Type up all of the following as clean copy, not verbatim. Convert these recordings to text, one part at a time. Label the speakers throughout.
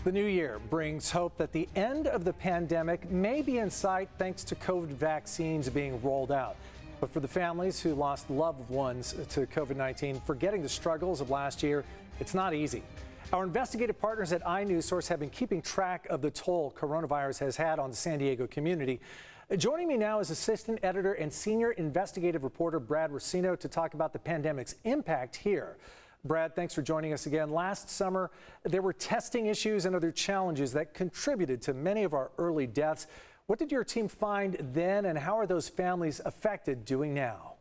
Speaker 1: The new year brings hope that the end of the pandemic may be in sight thanks to COVID vaccines being rolled out. But for the families who lost loved ones to COVID-19, forgetting the struggles of last year, it's not easy. Our investigative partners at inewsource have been keeping track of the toll coronavirus has had on the San Diego community. Joining me now is assistant editor and senior investigative reporter Brad Racino to talk about the pandemic's impact here. Brad, thanks for joining us again. Last summer, there were testing issues and other challenges that contributed to many of our early deaths. What did your team find then, and how are those families affected doing now?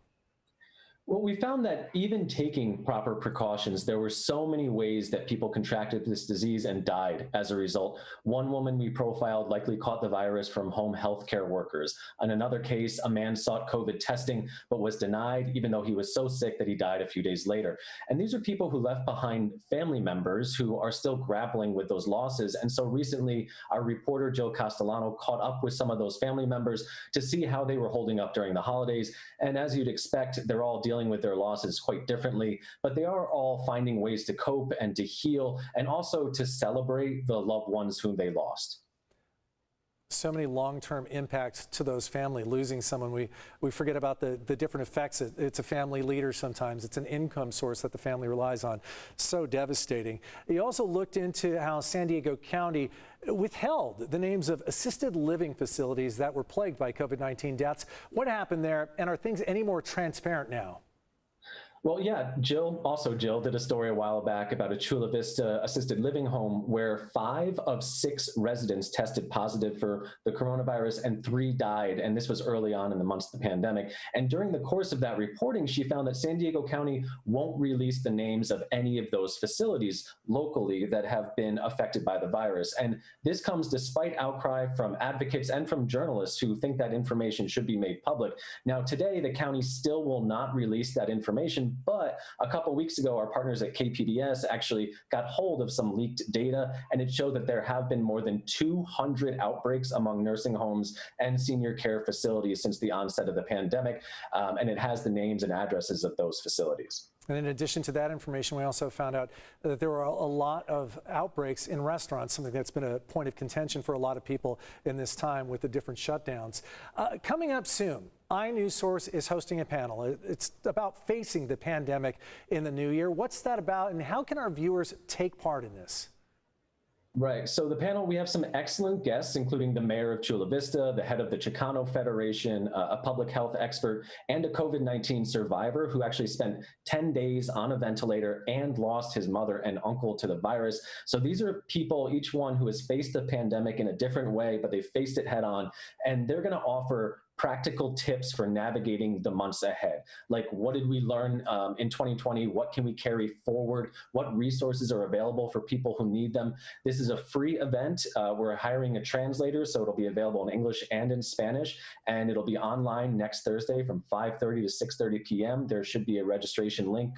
Speaker 2: Well, we found that even taking proper precautions, there were so many ways that people contracted this disease and died as a result. One woman we profiled likely caught the virus from home healthcare workers. In another case, a man sought COVID testing but was denied, even though he was so sick that he died a few days later. And these are people who left behind family members who are still grappling with those losses. And so recently, our reporter Joe Castellano caught up with some of those family members to see how they were holding up during the holidays. And as you'd expect, they're all dealing with their losses quite differently, but they are all finding ways to cope and to heal and also to celebrate the loved ones whom they lost.
Speaker 1: So many long-term impacts to those families. Losing someone, we forget about the different effects. It's a family leader sometimes. It's an income source that the family relies on. So devastating. You also looked into how San Diego County withheld the names of assisted living facilities that were plagued by COVID-19 deaths. What happened there, and are things any more transparent now?
Speaker 2: Well, yeah, Jill did a story a while back about a Chula Vista assisted living home where 5 of 6 residents tested positive for the coronavirus and 3 died. And this was early on in the months of the pandemic. And during the course of that reporting, she found that San Diego County won't release the names of any of those facilities locally that have been affected by the virus. And this comes despite outcry from advocates and from journalists who think that information should be made public. Now, today, the county still will not release that information. But a couple weeks ago, our partners at KPDS actually got hold of some leaked data, and it showed that there have been more than 200 outbreaks among nursing homes and senior care facilities since the onset of the pandemic, and it has the names and addresses of those facilities.
Speaker 1: And in addition to that information, we also found out that there were a lot of outbreaks in restaurants, something that's been a point of contention for a lot of people in this time with the different shutdowns. Coming up soon, inewsource is hosting a panel. It's about facing the pandemic in the new year. What's that about, and how can our viewers take part in this?
Speaker 2: Right. So the panel, we have some excellent guests, including the mayor of Chula Vista, the head of the Chicano Federation, a public health expert, and a COVID-19 survivor who actually spent 10 days on a ventilator and lost his mother and uncle to the virus. So these are people, each one who has faced the pandemic in a different way, but they faced it head on, and they're going to offer practical tips for navigating the months ahead. Like, what did we learn in 2020? What can we carry forward? What resources are available for people who need them? This is a free event. We're hiring a translator, so it'll be available in English and in Spanish, and it'll be online next Thursday from 5:30 to 6:30 p.m. There should be a registration link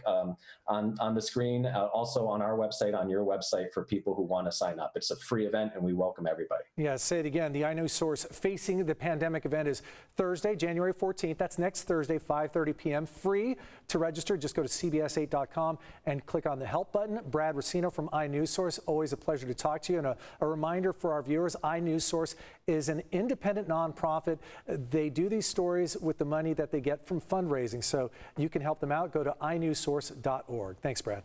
Speaker 2: on the screen, also on our website, on your website, for people who want to sign up. It's a free event, and we welcome everybody.
Speaker 1: Yeah, say it again. The inewsource Facing the Pandemic event is Thursday, January 14th. That's next Thursday, 5:30 p.m. Free to register. Just go to cbs8.com and click on the help button. Brad Racino from inewsource. Always a pleasure to talk to you. And a reminder for our viewers, inewsource is an independent nonprofit. They do these stories with the money that they get from fundraising. So you can help them out. Go to inewsource.org. Thanks, Brad.